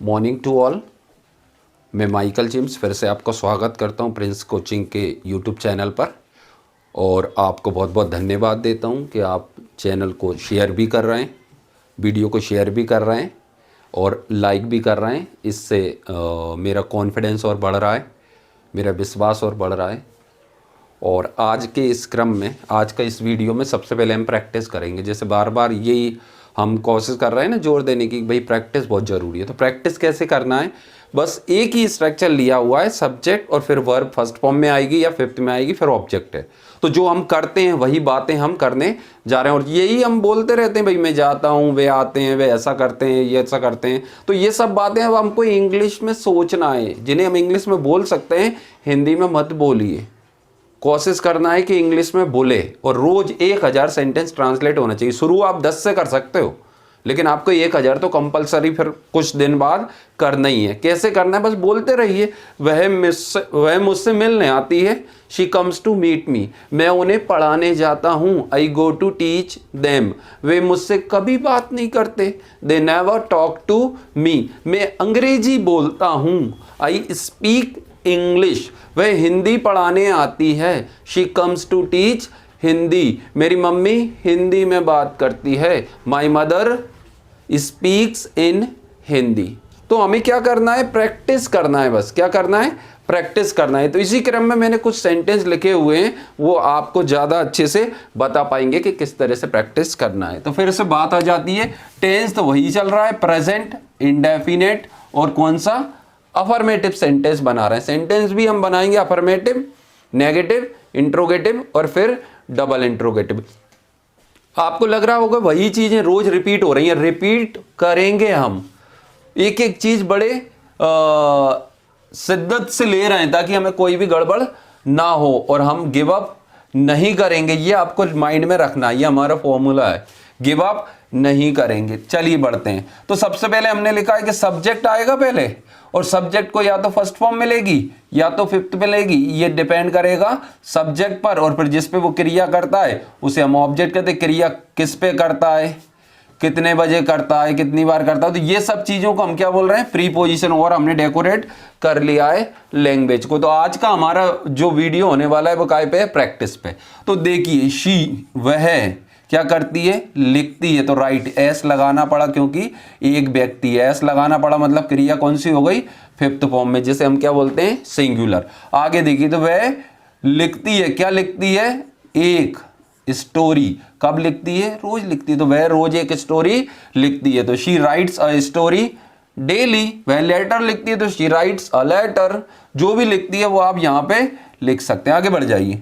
Morning to all. मैं Michael James फिर से आपका स्वागत करता हूं प्रिंस कोचिंग के यूट्यूब चैनल पर और आपको बहुत बहुत धन्यवाद देता हूं कि आप चैनल को शेयर भी कर रहे हैं, वीडियो को शेयर भी कर रहे हैं और लाइक भी कर रहे हैं। इससे मेरा कॉन्फिडेंस और बढ़ रहा है, मेरा विश्वास और बढ़ रहा है। और आज के इस क्रम में, आज का इस वीडियो में सबसे पहले हम प्रैक्टिस करेंगे। जैसे बार बार यही हम कोशिश कर रहे हैं ना जोर देने की, भाई प्रैक्टिस बहुत ज़रूरी है। तो प्रैक्टिस कैसे करना है, बस एक ही स्ट्रक्चर लिया हुआ है, सब्जेक्ट और फिर वर्ब फर्स्ट फॉर्म में आएगी या फिफ्थ में आएगी, फिर ऑब्जेक्ट है। तो जो हम करते हैं वही बातें हम करने जा रहे हैं और यही हम बोलते रहते हैं, भाई मैं जाता हूँ, वे आते हैं, वे ऐसा करते हैं, ये ऐसा करते हैं। तो ये सब बातें अब हमको इंग्लिश में सोचना है, जिन्हें हम इंग्लिश में बोल सकते हैं हिंदी में मत बोलिए। कोशिश करना है कि इंग्लिश में बोले और रोज 1000 सेंटेंस ट्रांसलेट होना चाहिए। शुरू आप 10 से कर सकते हो, लेकिन आपको 1000 तो कंपलसरी फिर कुछ दिन बाद करना ही है। कैसे करना है, बस बोलते रहिए। वह मुझसे मिलने आती है, she comes to meet me. मैं उन्हें पढ़ाने जाता हूँ, I go to teach them. वे मुझसे कभी बात नहीं करते, they never talk to me. मैं अंग्रेजी बोलता हूँ, आई स्पीक इंग्लिश। वह हिंदी पढ़ाने आती है, she comes to teach Hindi. मेरी मम्मी हिंदी में बात करती है, my mother speaks in Hindi. तो हमें क्या करना है, प्रैक्टिस करना है। बस क्या करना है, प्रैक्टिस करना है। तो इसी क्रम में मैंने कुछ सेंटेंस लिखे हुए हैं, वो आपको ज़्यादा अच्छे से बता पाएंगे कि किस तरह से प्रैक्टिस करना है। तो फिर से बात आ जाती है, टेंस तो वही चल रहा है, प्रेजेंट, इंडेफिनेट और कौन सा, अफर्मेटिव सेंटेंस बना रहे हैं। सेंटेंस भी हम बनाएंगे अफर्मेटिव, नेगेटिव, इंट्रोगेटिव और फिर डबल इंट्रोगेटिव। आपको लग रहा होगा वही चीजें रोज रिपीट हो रही हैं, रिपीट करेंगे हम। एक एक चीज बड़े शिद्दत से ले रहे हैं ताकि हमें कोई भी गड़बड़ ना हो और हम गिव अप नहीं करेंगे। ये आपको माइंड में रखना, ये हमारा फॉर्मूला है, गिव अप नहीं करेंगे। चलिए बढ़ते हैं। तो सबसे पहले हमने लिखा है कि सब्जेक्ट आएगा पहले, और सब्जेक्ट को या तो फर्स्ट फॉर्म मिलेगी या तो फिफ्थ मिलेगी, ये डिपेंड करेगा सब्जेक्ट पर। और फिर जिस पे वो क्रिया करता है उसे हम ऑब्जेक्ट कहते हैं। क्रिया किस पे करता है, कितने बजे करता है, कितनी बार करता है, तो ये सब चीजों को हम क्या बोल रहे हैं, प्रीपोजिशन। और हमने डेकोरेट कर लिया है लैंग्वेज को। तो आज का हमारा जो वीडियो होने वाला है वो काय पे है, प्रैक्टिस पे। तो देखिए, शी वह क्या करती है, लिखती है। तो राइट एस लगाना पड़ा क्योंकि एक व्यक्ति है, एस लगाना पड़ा, मतलब क्रिया कौन सी हो गई, फिफ्थ फॉर्म में, जिसे हम क्या बोलते हैं, सिंगुलर। आगे देखिए, तो वह लिखती है, क्या लिखती है, एक स्टोरी। कब लिखती है, रोज लिखती है। तो वह रोज एक स्टोरी लिखती है। तो she writes a story daily. वह लेटर लिखती है, तो शी राइट्स अ लेटर। जो भी लिखती है वो आप यहां पे लिख सकते हैं। आगे बढ़ जाइए।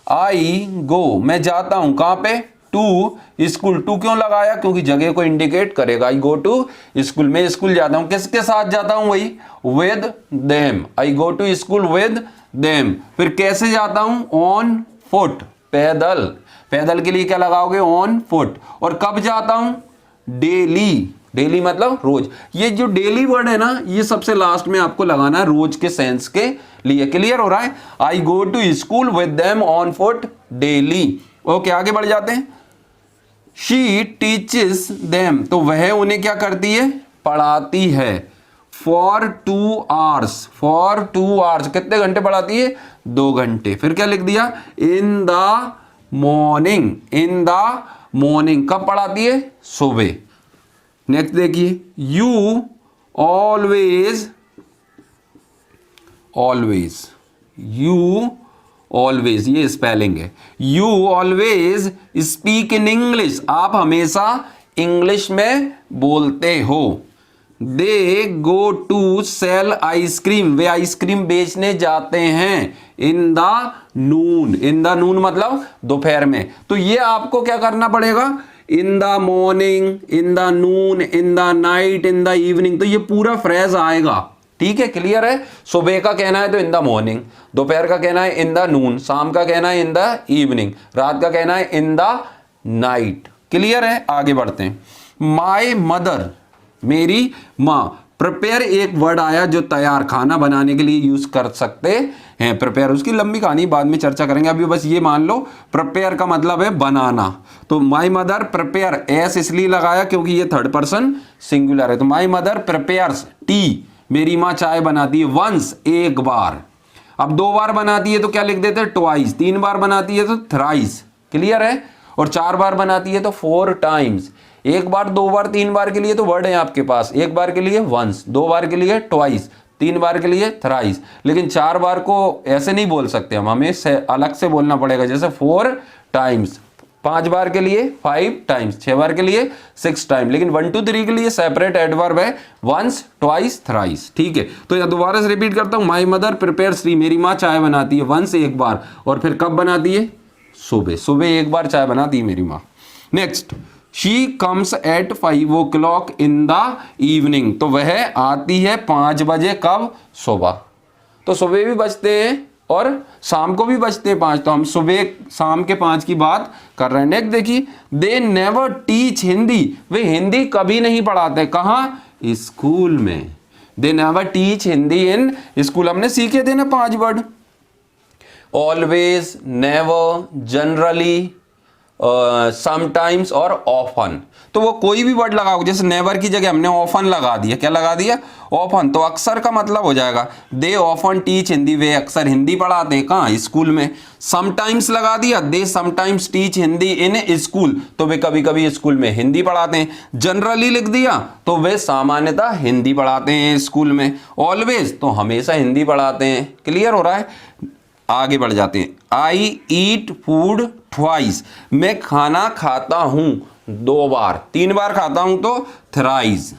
आई गो, मैं जाता हूं, कहां पे, टू स्कूल। टू क्यों लगाया, क्योंकि जगह को इंडिकेट करेगा। आई गो टू स्कूल, मैं स्कूल जाता हूं, किसके साथ जाता हूं, वही with them. I go to school with them. फिर कैसे जाता हूं, ऑन फुट, पैदल। पैदल के लिए क्या लगाओगे, ऑन फुट। और कब जाता हूं, डेली। डेली मतलब रोज। ये जो डेली वर्ड है ना, ये सबसे लास्ट में आपको लगाना है, रोज के सेंस के लिए। क्लियर हो रहा है, I go to school with them on foot daily. Okay, आगे बढ़ जाते हैं। शी टीचेस देम, तो वह उन्हें क्या करती है, पढ़ाती है। फॉर 2 hours, फॉर 2 hours, कितने घंटे पढ़ाती है, 2 घंटे। फिर क्या लिख दिया, in the morning, in the morning, कब पढ़ाती है, सुबह। नेक्स्ट देखिए, you always, always, you always, ये स्पेलिंग है। You always speak in English, आप हमेशा इंग्लिश में बोलते हो। They go to sell ice cream, वे आइसक्रीम बेचने जाते हैं। In the Noon, in the नून मतलब दोपहर में। तो ये आपको क्या करना पड़ेगा, इन the morning, in the Noon, in the night, in the evening. तो ये पूरा फ्रेज आएगा, ठीक है, क्लियर है। सुबह का कहना है तो इन द मॉर्निंग, दोपहर का कहना है इन द नून, शाम का कहना है इन द इवनिंग, रात का कहना है इन द नाइट। क्लियर है, आगे बढ़ते हैं। माय मदर, मेरी माँ। प्रिपेयर एक वर्ड आया जो तैयार, खाना बनाने के लिए यूज कर सकते हैं। प्रिपेयर, उसकी लंबी कहानी बाद में चर्चा करेंगे, अभी बस ये मान लो प्रिपेयर का मतलब है बनाना। तो माय मदर प्रिपेयर, एस इसलिए लगाया क्योंकि ये थर्ड पर्सन सिंगुलर है। तो माय मदर प्रिपेयर्स टी, मेरी माँ चाय बनाती है वंस, एक बार। अब 2 बार बनाती है तो क्या लिख देते हैं, ट्वाइस। 3 बार बनाती है तो थ्राइस, क्लियर है। और 4 बार बनाती है तो 4 टाइम्स। 1 बार, 2 बार, 3 बार के लिए तो वर्ड है आपके पास। 1 बार के लिए वंस, 2 बार के लिए ट्वाइस, 3 बार के लिए थ्राइस। लेकिन 4 बार को ऐसे नहीं बोल सकते हम, हमें अलग से बोलना पड़ेगा, जैसे 4 टाइम्स। 5 बार के लिए 5 टाइम्स, 6 बार के लिए 6 टाइम। लेकिन 1 2 3 के लिए सेपरेट एडवर्ब है, वंस, ट्वाइस, थ्राइस, ठीक है। तो यह दोबारा से रिपीट करता हूं, माई मदर प्रिपेयर्स टी, मेरी माँ चाय बनाती है वंस, एक बार। और फिर कब बनाती है, सुबह। सुबह एक बार चाय बनाती है मेरी माँ। Next, she comes at 5 o'clock in the evening, तो वह आती है 5 बजे, कब, सुबह। तो सुबह भी बजते हैं और शाम को भी बजते हैं 5, तो हम सुबह शाम के 5 की बात कर रहे हैं। नेक्स्ट देखिए, दे नेवर टीच हिंदी, वे हिंदी कभी नहीं पढ़ाते, कहाँ, स्कूल में। They never teach Hindi in school, हमने सीखे थे ना 5 word, always, never, generally, sometimes और ऑफन। तो वो कोई भी वर्ड लगाओ, जैसे नेवर की जगह हमने ऑफन लगा दिया, क्या लगा दिया, ऑफन, तो अक्सर का मतलब हो जाएगा। दे ऑफन टीच हिंदी, वे अक्सर हिंदी पढ़ाते हैं, कहाँ, स्कूल में। समटाइम्स लगा दिया, they sometimes teach Hindi in school, तो वे कभी कभी स्कूल में हिंदी पढ़ाते हैं। जनरली लिख दिया, तो वे सामान्यतः हिंदी पढ़ाते हैं स्कूल में। ऑलवेज, तो हमेशा हिंदी पढ़ाते हैं, क्लियर हो रहा है। आगे बढ़ जाते हैं, आई ईट फूड ट्वाइस, मैं खाना खाता हूं 2 बार। 3 बार खाता हूं तो थ्राइस,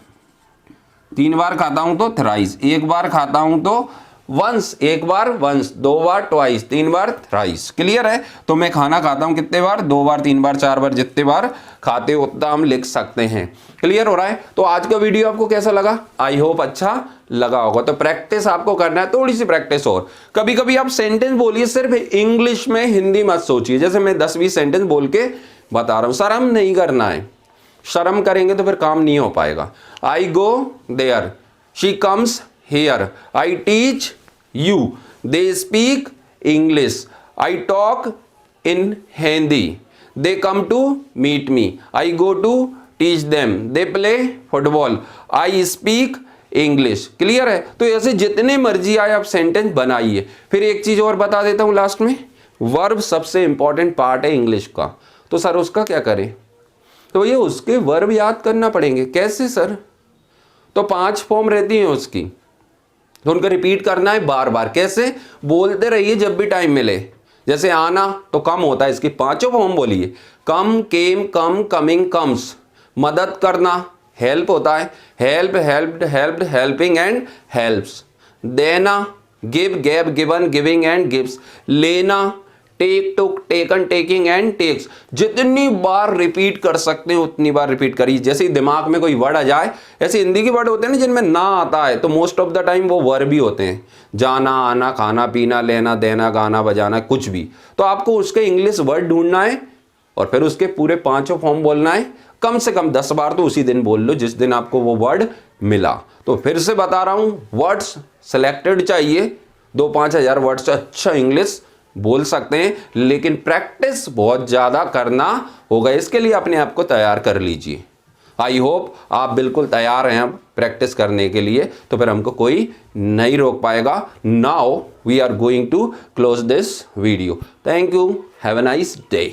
3 बार खाता हूं तो थ्राइस, 1 बार खाता हूं तो वंस, 1 बार वंस, 2 बार ट्वाइस, 3 बार थ्राइस, क्लियर है। तो मैं खाना खाता हूं कितने बार, 2 बार, 3 बार, 4 बार, जितने बार खाते हो उतना हम लिख सकते हैं, क्लियर हो रहा है। तो आज का वीडियो आपको कैसा लगा, आई होप अच्छा लगा होगा। तो प्रैक्टिस आपको करना है, थोड़ी सी प्रैक्टिस और। कभी कभी आप सेंटेंस बोलिए सिर्फ इंग्लिश में, हिंदी मत सोचिए। जैसे मैं 10-20 सेंटेंस बोल के बता रहा हूं, शर्म नहीं करना है, शर्म करेंगे तो फिर काम नहीं हो पाएगा। I go there, she comes here, I teach you, they speak English, I talk in Hindi, they come to meet me, I go to teach them, they play football, I speak English, clear है। तो ऐसे जितने मर्जी आए आप sentence बनाइए। फिर एक चीज और बता देता हूं लास्ट में, वर्ब सबसे इंपॉर्टेंट पार्ट है इंग्लिश का। तो सर उसका क्या करें, तो ये उसके वर्ब याद करना पड़ेंगे। कैसे सर, तो 5 फॉर्म रहती हैं उसकी, तो उनको रिपीट करना है बार बार। कैसे, बोलते रहिए जब भी टाइम मिले। जैसे आना तो कम होता है, इसकी 5 फॉर्म बोलिए, कम, केम, कम, कमिंग, कम्स। मदद करना, हेल्प होता है, help, helped, helped, helping and helps. देना, give, gave, given, giving and gives. लेना, take, took, taken, taking and takes. जितनी बार रिपीट कर सकते हैं उतनी बार रिपीट करिए। जैसे दिमाग में कोई वर्ड आ जाए, ऐसे हिंदी के वर्ड होते हैं ना जिनमें ना आता है, तो मोस्ट ऑफ द टाइम वो वर्ब भी होते हैं। जाना, आना, खाना, पीना, लेना, देना, गाना, बजाना, कुछ भी। तो आपको उसके इंग्लिश वर्ड ढूंढना है और फिर उसके पूरे 5 फॉर्म बोलना है। कम से कम 10 बार तो उसी दिन बोल लो जिस दिन आपको वो वर्ड मिला। तो फिर से बता रहा हूं, वर्ड्स सिलेक्टेड चाहिए, 2-5 हजार वर्ड से अच्छा इंग्लिश बोल सकते हैं, लेकिन प्रैक्टिस बहुत ज्यादा करना होगा। इसके लिए अपने आप को तैयार कर लीजिए। आई होप आप बिल्कुल तैयार हैं अब प्रैक्टिस करने के लिए, तो फिर हमको कोई नहीं रोक पाएगा। Now we are going to close this video. Thank you, have a nice day.